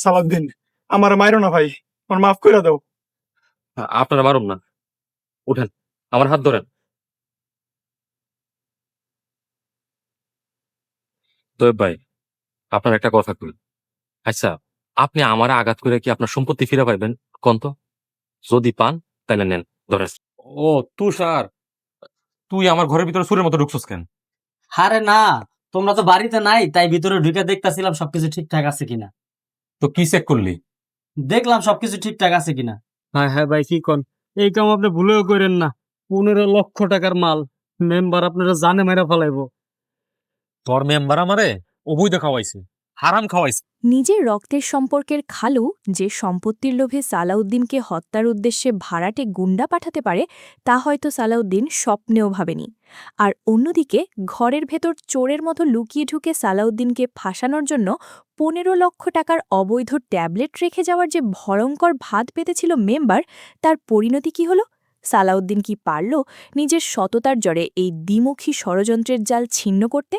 সালাউদ্দিন, আমার মাইরো না ভাই, আমার মাফ করে দাও। আপনারা মারুন না, উঠেন, আমার হাত ধরেন। তোয়েব ভাই, আপনার একটা কথা কই। আচ্ছা, আপনি আমারে আঘাত করে কি আপনার সম্পত্তি ফিরে পাইবেন? কোন তো? যদি পান তাইলে নেন, ধরেন। ও তুষার, তুই আমার ঘরের ভিতরে সুরের মতো ঢুকছস কেন? আরে না, তোমরা তো বাড়িতে নাই, তাই ভিতরে ঢুকে দেখতাছিলাম সবকিছু ঠিকঠাক আছে কিনা। তো কি চেক করলি? দেখলাম সবকিছু ঠিকঠাক আছে কিনা। হ্যাঁ হ্যাঁ ভাই, কি কন, এই কাম আপনি ভুলেও করেন না। 15 লক্ষ টাকার মাল, মেম্বার আপনারা জানে মেরা ফেলাইবো। তোর মেম্বার আমারে অবৈধ খাওয়াইছে, হারাম খাওয়াইছে। নিজের রক্তের সম্পর্কের খালু যে সম্পত্তির লোভে সালাউদ্দিনকে হত্যার উদ্দেশ্যে ভাড়াটে গুন্ডা পাঠাতে পারে তা হয়তো সালাউদ্দিন স্বপ্নেও ভাবেনি। আর অন্যদিকে ঘরের ভেতর চোরের মতো লুকিয়ে ঢুকে সালাউদ্দিনকে ফাঁসানোর জন্য 15 লক্ষ টাকার অবৈধ ট্যাবলেট রেখে যাওয়ার যে ভয়ঙ্কর ভাত পেতেছিল মেম্বার, তার পরিণতি কি হল? সালাউদ্দিন কি পারল নিজের সততার জোরে এই দ্বিমুখী ষড়যন্ত্রের জাল ছিন্ন করতে,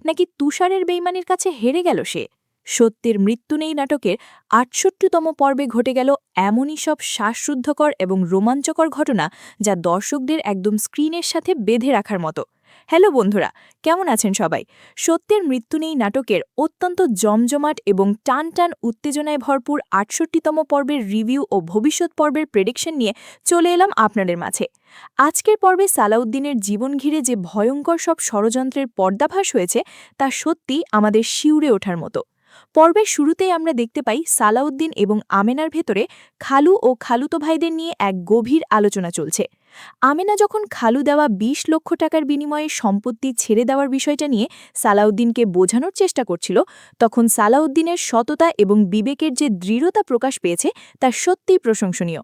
নাকি তুষারের বেইমানির কাছে হেরে গেল সে? সত্যের মৃত্যু নেই নাটকের ৬৮তম পর্বে ঘটে গেল এমনই সব শ্বাসরুদ্ধকর এবং রোমাঞ্চকর ঘটনা যা দর্শকদের একদম স্ক্রিনের সাথে বেঁধে রাখার মতো। হ্যালো বন্ধুরা, কেমন আছেন সবাই? সত্যের মৃত্যু নেই নাটকের অত্যন্ত জমজমাট এবং টান টান উত্তেজনায় ভরপুর ৬৮তম পর্বের রিভিউ ও ভবিষ্যৎ পর্বের প্রেডিকশন নিয়ে চলে এলাম আপনাদের মাঝে। আজকের পর্বে সালাউদ্দিনের জীবন ঘিরে যে ভয়ঙ্কর সব ষড়যন্ত্রের পর্দাভাস হয়েছে তা সত্যি আমাদের শিউরে ওঠার মতো। পর্বের শুরুতেই আমরা দেখতে পাই সালাউদ্দিন এবং আমেনার ভেতরে খালু ও খালুতো ভাইদের নিয়ে এক গভীর আলোচনা চলছে। আমেনা যখন খালু দেওয়া ২০ লক্ষ টাকার বিনিময়ে সম্পত্তি ছেড়ে দেওয়ার বিষয়টা নিয়ে সালাউদ্দিনকে বোঝানোর চেষ্টা করছিল, তখন সালাউদ্দিনের সততা এবং বিবেকের যে দৃঢ়তা প্রকাশ পেয়েছে তা সত্যিই প্রশংসনীয়।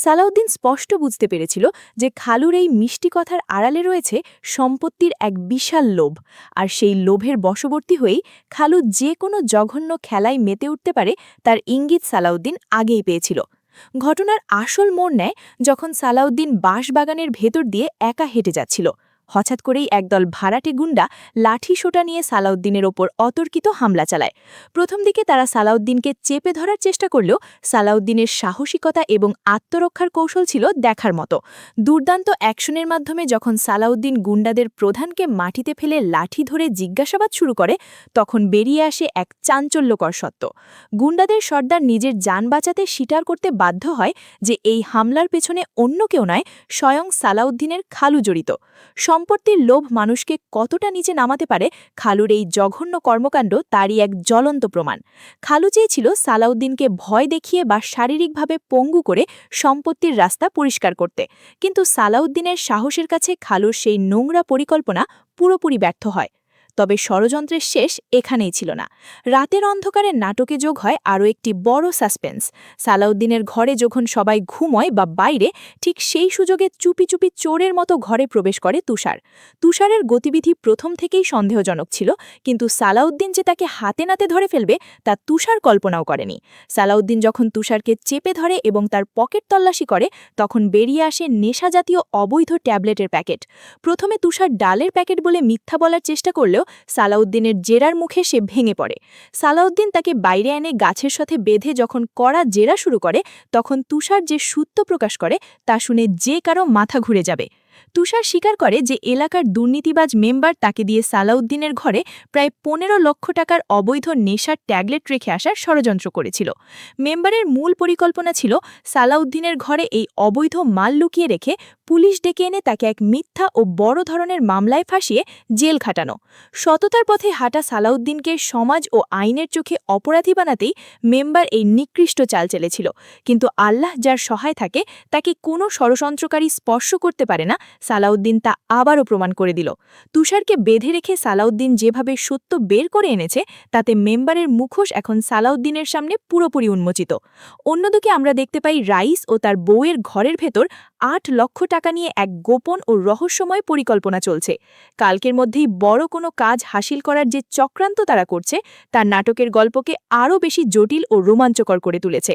সালাউদ্দিন স্পষ্ট বুঝতে পেরেছিল যে খালুর এই মিষ্টি কথার আড়ালে রয়েছে সম্পত্তির এক বিশাল লোভ, আর সেই লোভের বশবর্তী হয়েই খালু যে কোনো জঘন্য খেলায় মেতে উঠতে পারে তার ইঙ্গিত সালাউদ্দিন আগেই পেয়েছিল। ঘটনার আসল মোড় নেয় যখন সালাউদ্দিন বাঁশবাগানের ভেতর দিয়ে একা হেঁটে যাচ্ছিল। হঠাৎ করেই একদল ভাড়াটে গুন্ডা লাঠি সোটা নিয়ে সালাউদ্দিনের ওপর অতর্কিত হামলা চালায়। প্রথম দিকে তারা সালাউদ্দিনকে চেপে ধরার চেষ্টা করলেও সালাউদ্দিনের সাহসিকতা এবং আত্মরক্ষার কৌশল ছিল দেখার মতো। দুর্দান্ত অ্যাকশনের মাধ্যমে যখন সালাউদ্দিন গুন্ডাদের প্রধানকে মাটিতে ফেলে লাঠি ধরে জিজ্ঞাসাবাদ শুরু করে, তখন বেরিয়ে আসে এক চাঞ্চল্যকর সত্য। গুন্ডাদের সর্দার নিজের যান বাঁচাতে স্বীকার করতে বাধ্য হয় যে এই হামলার পেছনে অন্য কেউ নয়, স্বয়ং সালাউদ্দিনের খালু জড়িত। সম্পত্তির লোভ মানুষকে কতটা নিচে নামাতে পারে, খালুর এই জঘন্য কর্মকাণ্ড তারই এক জ্বলন্ত প্রমাণ। খালু চেয়েছিল সালাউদ্দিনকে ভয় দেখিয়ে বা শারীরিকভাবে পঙ্গু করে সম্পত্তির রাস্তা পরিষ্কার করতে, কিন্তু সালাউদ্দিনের সাহসের কাছে খালুর সেই নোংরা পরিকল্পনা পুরোপুরি ব্যর্থ হয়। তবে ষড়যন্ত্রের শেষ এখানেই ছিল না। রাতের অন্ধকারে নাটকে যোগ হয় আরও একটি বড় সাসপেন্স। সালাউদ্দিনের ঘরে যখন সবাই ঘুমোয় বা বাইরে, ঠিক সেই সুযোগে চুপি চুপি চোরের মতো ঘরে প্রবেশ করে তুষার। তুষারের গতিবিধি প্রথম থেকেই সন্দেহজনক ছিল, কিন্তু সালাউদ্দিন যে তাকে হাতে নাতে ধরে ফেলবে তা তুষার কল্পনাও করেনি। সালাউদ্দিন যখন তুষারকে চেপে ধরে এবং তার পকেট তল্লাশি করে, তখন বেরিয়ে আসে নেশাজাতীয় অবৈধ ট্যাবলেটের প্যাকেট। প্রথমে তুষার ডালের প্যাকেট বলে মিথ্যা বলার চেষ্টা করলেও সালাউদ্দিনের জেরার মুখে সে ভেঙে পড়ে। সালাউদ্দিন তাকে বাইরে এনে গাছের সাথে বেঁধে যখন কড়া জেরা শুরু করে, তখন তুষার যে সূত্য প্রকাশ করে তা শুনে যে কারো মাথা ঘুরে যাবে। তুষার স্বীকার করে যে এলাকার দুর্নীতিবাজ মেম্বার তাকে দিয়ে সালাউদ্দিনের ঘরে প্রায় ১৫ লক্ষ টাকার অবৈধ নেশার ট্যাবলেট রেখে আসার ষড়যন্ত্র করেছিল। মেম্বারের মূল পরিকল্পনা ছিল সালাউদ্দিনের ঘরে এই অবৈধ মাল লুকিয়ে রেখে পুলিশ ডেকে এনে তাকে এক মিথ্যা ও বড় ধরনের মামলায় ফাঁসিয়ে জেল খাটানো। সততার পথে হাঁটা সালাউদ্দিনকে সমাজ ও আইনের চোখে অপরাধী বানাতেই মেম্বার এই নিকৃষ্ট চাল চেলেছিল, কিন্তু আল্লাহ যার সহায় থাকে তাকে কোনো ষড়যন্ত্রকারী স্পর্শ করতে পারে না। সালাউদ্দিন তা আবারও প্রমাণ করে দিল। তুষারকে বেঁধে রেখে সালাউদ্দিন যেভাবে সত্য বের করে এনেছে, তাতে মেম্বারের মুখোশ এখন সালাউদ্দিনের সামনে পুরোপুরি উন্মোচিত। অন্যদিকে আমরা দেখতে পাই রাইস ও তার বউয়ের ঘরের ভেতর ৮ লক্ষ টাকা নিয়ে এক গোপন ও রহস্যময় পরিকল্পনা চলছে। কালকের মধ্যেই বড় কোনো কাজ হাসিল করার যে চক্রান্ত তারা করছে, তার নাটকের গল্পকে আরও বেশি জটিল ও রোমাঞ্চকর করে তুলেছে।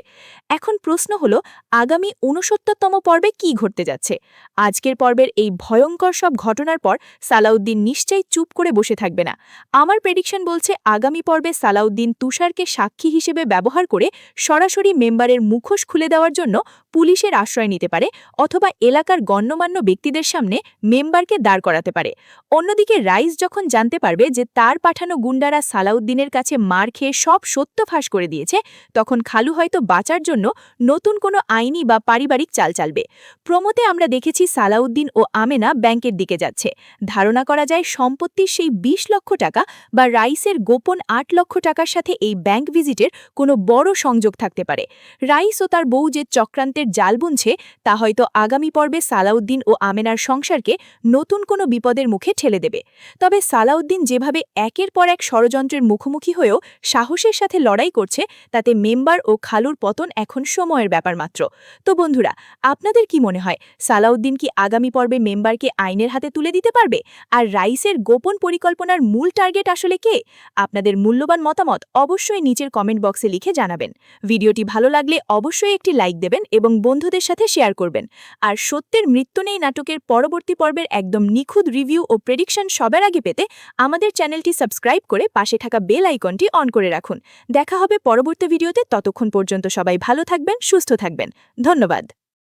এখন প্রশ্ন হলো, আগামী ৬৯তম পর্বে কী ঘটতে যাচ্ছে? আজকের পর্বে পর্বের এই ভয়ঙ্কর সব ঘটনার পর সালাউদ্দিন নিশ্চয়ই চুপ করে বসে থাকবে না। আমার প্রেডিকশন বলছে আগামী পর্বে সালাউদ্দিন তুষারকে সাক্ষী হিসেবে ব্যবহার করে সরাসরি মেম্বারের মুখোশ খুলে দেওয়ার জন্য পুলিশের আশ্রয় নিতে পারে অথবা এলাকার গণ্যমান্য ব্যক্তিদের সামনে মেম্বারকে দাঁড় করাতে পারে। অন্যদিকে রাইস যখন জানতে পারবে যে তার পাঠানো গুন্ডারা সালাউদ্দিনের কাছে মার খেয়ে সব সত্য ফাঁস করে দিয়েছে, তখন খালু হয়তো বাঁচার জন্য নতুন কোনো আইনি বা পারিবারিক চাল চালবে। প্রমোতে আমরা দেখেছি সালাউদ্দিন ও আমেনা ব্যাংকের দিকে যাচ্ছে। ধারণা করা যায় সম্পত্তির সেই ২০ লক্ষ টাকা বা রাইসের গোপন ৮ লক্ষ টাকার সাথে এই ব্যাংক ভিজিটের কোনো বড় সংযোগ থাকতে পারে। রাইস ও তার বউ যে চক্রান্তের জাল বুনছে তা হয়তো আগামী পর্বে সালাউদ্দিন ও আমেনার সংসারকে নতুন কোনো বিপদের মুখে ঠেলে দেবে। তবে সালাউদ্দিন যেভাবে একের পর এক ষড়যন্ত্রের মুখোমুখি হয়েও সাহসের সাথে লড়াই করছে, তাতে মেম্বার ও খালুর পতন এখন সময়ের ব্যাপার মাত্র। তো বন্ধুরা, আপনাদের কি মনে হয় সালাউদ্দিন কি আগামী পর্বে মেম্বারকে আইনের হাতে তুলে দিতে পারবে? আর রাইসের গোপন পরিকল্পনার মূল টার্গেট আসলে কে? আপনাদের মূল্যবান মতামত অবশ্যই নিচের কমেন্ট বক্সে লিখে জানাবেন। ভিডিওটি ভালো লাগলে অবশ্যই একটি লাইক দেবেন এবং বন্ধুদের সাথে শেয়ার করবেন। আর সত্যের মৃত্যু নেই নাটকের পরবর্তী পর্বের একদম নিখুঁত রিভিউ ও প্রেডিকশন সবার আগে পেতে আমাদের চ্যানেলটি সাবস্ক্রাইব করে পাশে থাকা বেল আইকনটি অন করে রাখুন। দেখা হবে পরবর্তী ভিডিওতে। ততক্ষণ পর্যন্ত সবাই ভালো থাকবেন, সুস্থ থাকবেন। ধন্যবাদ।